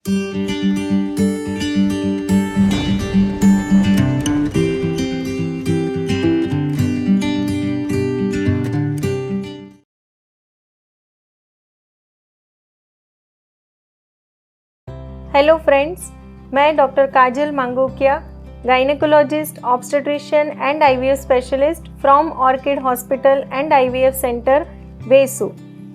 Hello friends, मैं doctor Kajal Mangukiya, gynaecologist, obstetrician and IVF specialist from Orchid hospital and IVF centre Vesu.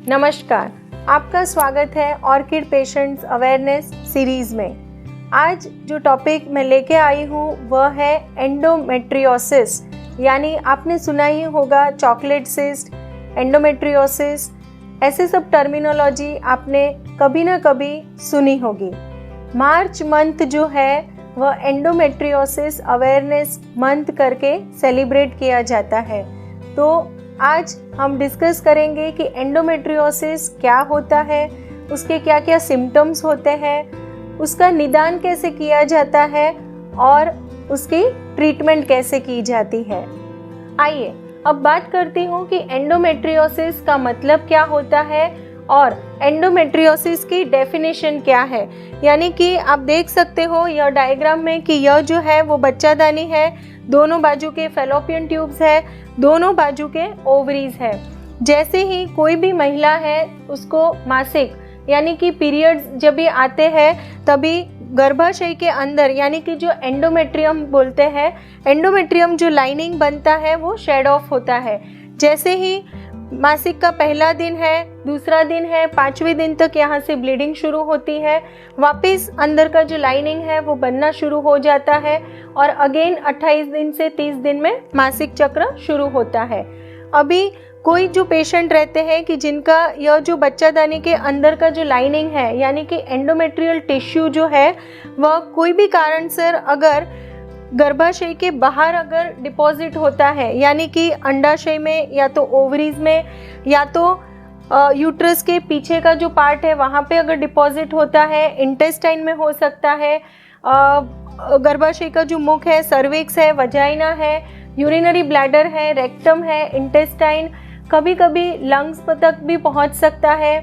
नमस्कार, आपका स्वागत है ऑर्किड पेशेंट्स अवेयरनेस सीरीज में। आज जो टॉपिक मैं लेके आई हूँ वह है एंडोमेट्रियोसिस, यानी आपने सुना ही होगा चॉकलेट सिस्ट, एंडोमेट्रियोसिस, ऐसे सब टर्मिनोलॉजी आपने कभी ना कभी सुनी होगी। मार्च मंथ जो है वह एंडोमेट्रियोसिस अवेयरनेस मंथ करके सेलिब्रेट किया जाता है। तो आज हम डिस्कस करेंगे कि एंडोमेट्रियोसिस क्या होता है, उसके क्या क्या सिम्टम्स होते हैं, उसका निदान कैसे किया जाता है और उसकी ट्रीटमेंट कैसे की जाती है। आइए अब बात करती हूँ कि एंडोमेट्रियोसिस का मतलब क्या होता है और एंडोमेट्रियोसिस की डेफिनेशन क्या है। यानी कि आप देख सकते हो यह डायग्राम में कि यह जो है वो बच्चादानी है, दोनों बाजू के फैलोपियन ट्यूब्स है, दोनों बाजू के ओवरीज है। जैसे ही कोई भी महिला है उसको मासिक यानी कि पीरियड्स जब भी आते हैं तभी गर्भाशय के अंदर यानी कि जो एंडोमेट्रियम बोलते हैं, एंडोमेट्रियम जो लाइनिंग बनता है वो शेड ऑफ होता है। जैसे ही मासिक का पहला दिन है, दूसरा दिन है, 5वें दिन तक यहाँ से ब्लीडिंग शुरू होती है, वापस अंदर का जो लाइनिंग है वो बनना शुरू हो जाता है और अगेन 28 दिन से 30 दिन में मासिक चक्र शुरू होता है। अभी कोई जो पेशेंट रहते हैं कि जिनका यह जो बच्चादानी के अंदर का जो लाइनिंग है यानी कि एंडोमेट्रियल टिश्यू जो है वह कोई भी कारण से अगर गर्भाशय के बाहर अगर डिपॉजिट होता है यानी कि अंडाशय में या तो ओवरीज में या तो यूट्रस के पीछे का जो पार्ट है वहाँ पे अगर डिपॉजिट होता है, इंटेस्टाइन में हो सकता है, गर्भाशय का जो मुख है, सर्विक्स है, वजाइना है, यूरिनरी ब्लैडर है, रेक्टम है, इंटेस्टाइन, कभी कभी लंग्स तक भी पहुँच सकता है,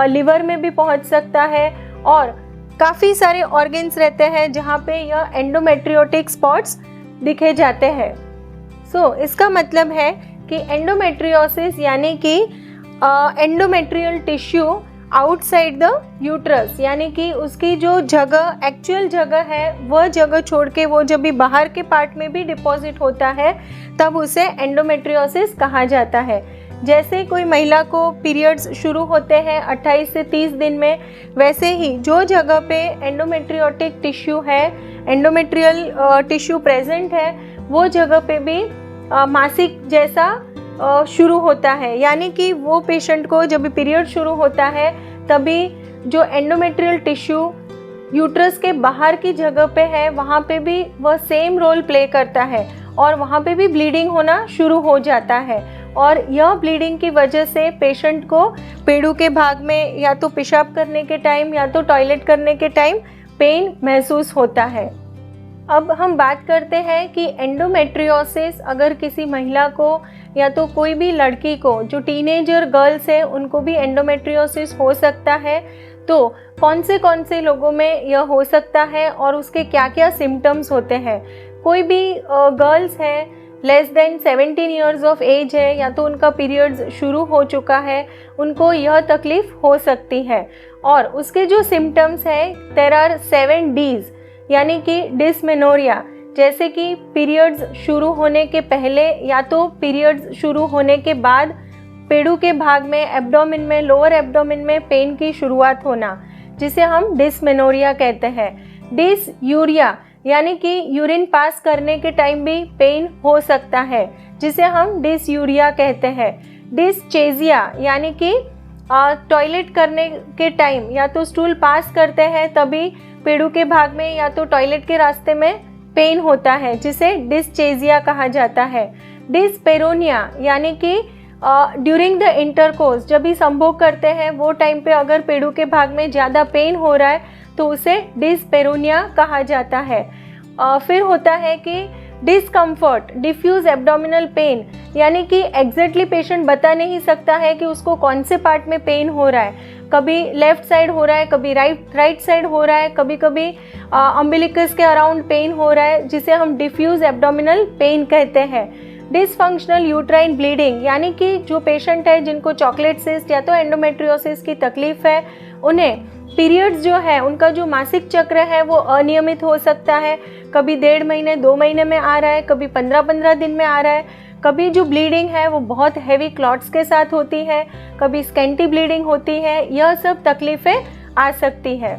लिवर में भी पहुँच सकता है और काफ़ी सारे ऑर्गन्स रहते हैं जहाँ पे यह एंडोमेट्रियोटिक स्पॉट्स दिखे जाते हैं। इसका मतलब है कि एंडोमेट्रियोसिस यानी कि endometrial tissue outside the uterus यानी कि उसकी जो जगह एक्चुअल जगह है वह जगह छोड़ के वो जब भी बाहर के पार्ट में भी डिपॉजिट होता है तब उसे एंडोमेट्रियोसिस कहा जाता है। जैसे कोई महिला को पीरियड्स शुरू होते हैं 28 से 30 दिन में, वैसे ही जो जगह पे एंडोमेट्रियोटिक टिश्यू है, एंडोमेट्रियल टिश्यू प्रेजेंट है, वो जगह पे भी मासिक जैसा शुरू होता है। यानी कि वो पेशेंट को जब भी पीरियड शुरू होता है तभी जो एंडोमेट्रियल टिश्यू यूट्रस के बाहर की जगह पे है वहाँ पे भी वह सेम रोल प्ले करता है और वहाँ पे भी ब्लीडिंग होना शुरू हो जाता है और यह ब्लीडिंग की वजह से पेशेंट को पेड़ू के भाग में या तो पेशाब करने के टाइम या तो टॉयलेट करने के टाइम पेन महसूस होता है। अब हम बात करते हैं कि एंडोमेट्रियोसिस अगर किसी महिला को या तो कोई भी लड़की को जो टीनेजर गर्ल्स है उनको भी एंडोमेट्रियोसिस हो सकता है। तो कौन से लोगों में यह हो सकता है और उसके क्या क्या सिम्टम्स होते हैं। कोई भी गर्ल्स है less than 17 years of age है या तो उनका पीरियड्स शुरू हो चुका है, उनको यह तकलीफ़ हो सकती है। और उसके जो सिम्टम्स है देयर आर 7 Ds यानी कि डिसमेनोरिया, जैसे कि पीरियड्स शुरू होने के पहले या तो पीरियड्स शुरू होने के बाद पेड़ू के भाग में, एब्डोमेन में, लोअर एब्डोमेन में पेन की शुरुआत होना जिसे हम डिसमेनोरिया कहते हैं। डिसयूरिया यानी कि यूरिन पास करने के टाइम भी पेन हो सकता है जिसे हम डिसयूरिया कहते हैं। डिसचेजिया यानी कि टॉयलेट करने के टाइम या तो स्टूल पास करते हैं तभी पेड़ू के भाग में या तो टॉयलेट के रास्ते में पेन होता है जिसे डिसचेजिया कहा जाता है। डिसपेरोनिया यानी कि ड्यूरिंग द इंटरकोर्स जब भी संभोग करते हैं वो टाइम पे अगर पेड़ू के भाग में ज़्यादा पेन हो रहा है तो उसे डिसपेरोनिया कहा जाता है। फिर होता है कि डिस्कम्फर्ट, डिफ्यूज एब्डोमिनल पेन, यानी कि एग्जैक्टली पेशेंट बता नहीं सकता है कि उसको कौन से पार्ट में पेन हो रहा है, कभी लेफ्ट साइड हो रहा है, कभी राइट साइड हो रहा है, कभी कभी अम्बिलिकस के अराउंड पेन हो रहा है, जिसे हम डिफ्यूज एब्डोमिनल पेन कहते हैं। डिसफंक्शनल यूट्राइन ब्लीडिंग, यानी कि जो पेशेंट है जिनको चॉकलेट सिस्ट या तो एंडोमेट्रियोसिस की तकलीफ है, उन्हें पीरियड्स जो है, उनका जो मासिक चक्र है वो अनियमित हो सकता है। कभी 1.5 महीने 2 महीने में आ रहा है, कभी 15-15 दिन में आ रहा है। कभी जो ब्लीडिंग है वो बहुत हैवी क्लॉट्स के साथ होती है, कभी स्कैंटी ब्लीडिंग होती है। यह सब तकलीफ़ें आ सकती है।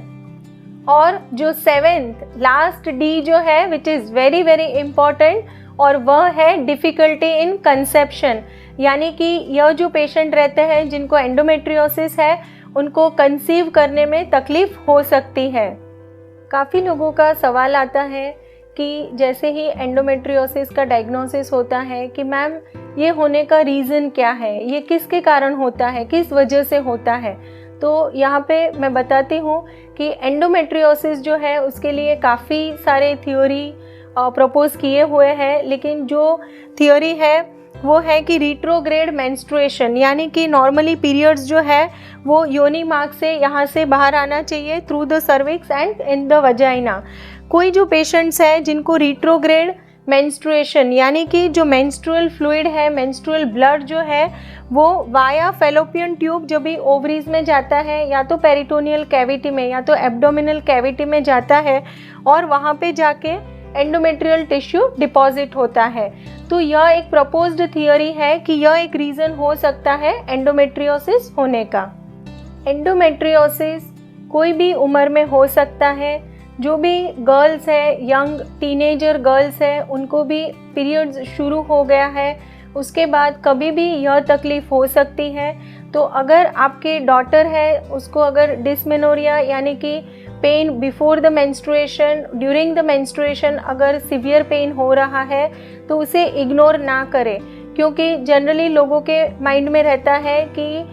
और जो 7th लास्ट डी जो है, which is very very important, और वह है डिफ़िकल्टी इन कंसेप्शन, यानी कि यह जो पेशेंट रहते हैं जिनको एंडोमेट्रियोसिस है, उनको कंसीव करने में तकलीफ़ हो सकती है। काफ़ी लोगों का सवाल आता है कि जैसे ही एंडोमेट्रियोसिस का डायग्नोसिस होता है कि मैम ये होने का रीज़न क्या है, ये किसके कारण होता है, किस वजह से होता है। तो यहाँ पे मैं बताती हूँ कि एंडोमेट्रियोसिस जो है उसके लिए काफ़ी सारे थ्योरी प्रपोज किए हुए हैं, लेकिन जो थ्योरी है वो है कि रिट्रोग्रेड मेंस्ट्रुएशन, यानी कि नॉर्मली पीरियड्स जो है वो योनि मार्ग से यहाँ से बाहर आना चाहिए through the cervix and in the vagina. कोई जो पेशेंट्स हैं जिनको रिट्रोग्रेड मेंस्ट्रुएशन, यानी कि जो मेंस्ट्रुअल फ्लूइड है, मेंस्ट्रुअल ब्लड जो है वो वाया फेलोपियन ट्यूब जब भी ओवरीज में जाता है, या तो पेरिटोनियल कैविटी में या तो एब्डोमिनल कैविटी में जाता है, और वहाँ पे जाके एंडोमेट्रियल टिश्यू डिपॉजिट होता है। तो यह एक प्रपोज्ड थियोरी है कि यह एक रीज़न हो सकता है एंडोमेट्रियोसिस होने का। एंडोमेट्रियोसिस कोई भी उम्र में हो सकता है। जो भी गर्ल्स है, यंग टीनेजर गर्ल्स है, उनको भी पीरियड्स शुरू हो गया है, उसके बाद कभी भी यह तकलीफ़ हो सकती है। तो अगर आपके डॉटर है, उसको अगर डिस्मेनोरिया यानी कि pain before the menstruation, during the menstruation अगर सिवियर पेन हो रहा है तो उसे इग्नोर ना करें, क्योंकि जनरली लोगों के माइंड में रहता है कि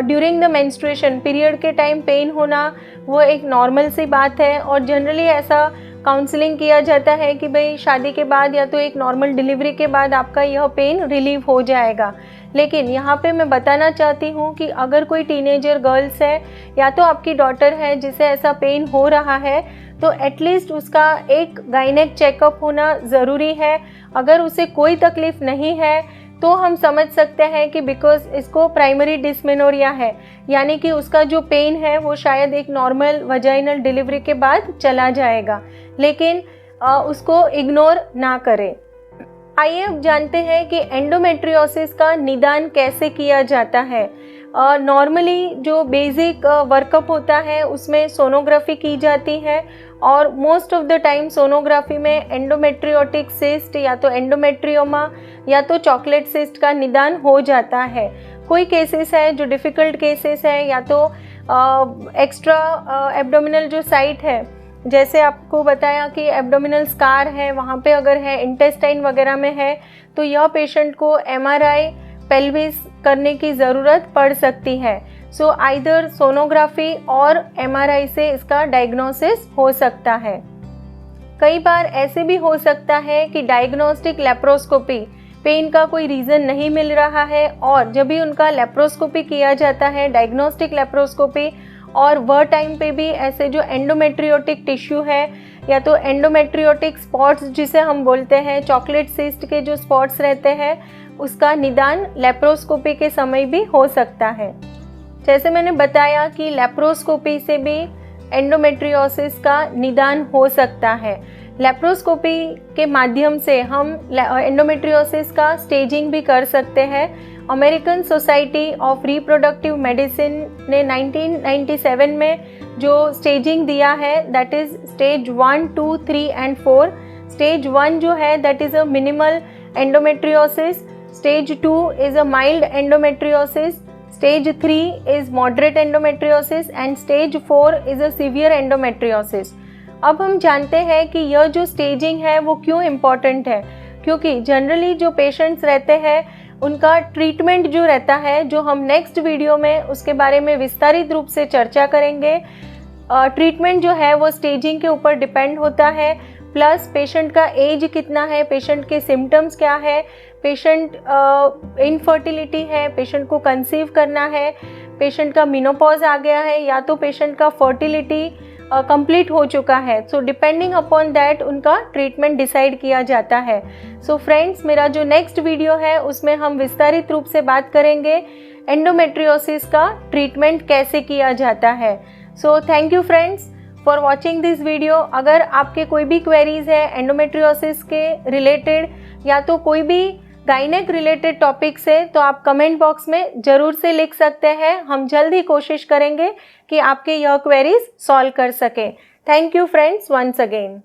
ड्यूरिंग द मेंस्ट्रुएशन पीरियड के टाइम पेन होना वो एक नॉर्मल सी बात है, और जनरली ऐसा काउंसलिंग किया जाता है कि भाई शादी के बाद या तो एक नॉर्मल डिलीवरी के बाद आपका यह पेन रिलीव हो जाएगा। लेकिन यहाँ पे मैं बताना चाहती हूँ कि अगर कोई टीनेजर गर्ल्स है या तो आपकी डॉटर है जिसे ऐसा पेन हो रहा है, तो एटलीस्ट उसका एक गायनेक चेकअप होना ज़रूरी है। अगर उसे कोई तकलीफ़ नहीं है तो हम समझ सकते हैं कि बिकॉज इसको प्राइमरी डिस्मेनोरिया है, यानी कि उसका जो पेन है वो शायद एक नॉर्मल वजाइनल डिलीवरी के बाद चला जाएगा, लेकिन उसको इग्नोर ना करें। आइए अब जानते हैं कि एंडोमेट्रियोसिस का निदान कैसे किया जाता है। नॉर्मली जो बेसिक वर्कअप होता है उसमें सोनोग्राफी की जाती है, और most of the time sonography में एंडोमेट्रियोटिक सिस्ट या तो एंडोमेट्रियोमा या तो चॉकलेट सिस्ट का निदान हो जाता है। कोई केसेस है जो डिफ़िकल्ट केसेस है, या तो एक्स्ट्रा एब्डोमिनल जो साइट है, जैसे आपको बताया कि एब्डोमिनल स्कार है, वहाँ पे अगर है इंटेस्टाइन वगैरह में है, तो यह पेशेंट को MRI पेल्विस करने की ज़रूरत पड़ सकती है। सो आइदर सोनोग्राफी और MRI से इसका डायग्नोसिस हो सकता है। कई बार ऐसे भी हो सकता है कि डायग्नोस्टिक लेप्रोस्कोपी, पेन का कोई रीज़न नहीं मिल रहा है, और जब भी उनका लेप्रोस्कोपी किया जाता है, डायग्नोस्टिक लेप्रोस्कोपी, और वह टाइम पे भी ऐसे जो एंडोमेट्रियोटिक टिश्यू है या तो एंडोमेट्रियोटिक स्पॉट्स जिसे हम बोलते हैं, चॉकलेट सिस्ट के जो स्पॉट्स रहते हैं, उसका निदान लेप्रोस्कोपी के समय भी हो सकता है। जैसे मैंने बताया कि लेप्रोस्कोपी से भी एंडोमेट्रियोसिस का निदान हो सकता है। लेप्रोस्कोपी के माध्यम से हम एंडोमेट्रियोसिस का स्टेजिंग भी कर सकते हैं। American society of reproductive medicine ने 1997 में जो स्टेजिंग दिया है, that is stage 1, 2, 3 and 4। Stage 1 जो है that is a minimal endometriosis, stage 2 is a mild endometriosis, stage 3 is moderate endometriosis and stage 4 is a severe endometriosis. अब हम जानते हैं कि यह जो स्टेजिंग है वो क्यों इम्पॉर्टेंट है, क्योंकि जनरली जो पेशेंट्स रहते हैं उनका ट्रीटमेंट जो रहता है, जो हम नेक्स्ट वीडियो में उसके बारे में विस्तारित रूप से चर्चा करेंगे, ट्रीटमेंट जो है वो स्टेजिंग के ऊपर डिपेंड होता है। प्लस पेशेंट का एज कितना है, पेशेंट के सिम्टम्स क्या है, पेशेंट इनफर्टिलिटी है, पेशेंट को कंसीव करना है, पेशेंट का मेनोपॉज आ गया है, या तो पेशेंट का फर्टिलिटी कंप्लीट हो चुका है। सो डिपेंडिंग अपॉन दैट उनका ट्रीटमेंट डिसाइड किया जाता है। सो फ्रेंड्स, मेरा जो नेक्स्ट वीडियो है उसमें हम विस्तारित रूप से बात करेंगे एंडोमेट्रियोसिस का ट्रीटमेंट कैसे किया जाता है। So thank you friends for watching this video. अगर आपके कोई भी क्वेरीज है एंडोमेट्रियोसिस के रिलेटेड या तो कोई भी गाइनेक रिलेटेड टॉपिक से, तो आप कमेंट बॉक्स में ज़रूर से लिख सकते हैं। हम जल्द ही कोशिश करेंगे कि आपके यह क्वेरीज सॉल्व कर सकें। Thank you friends once again.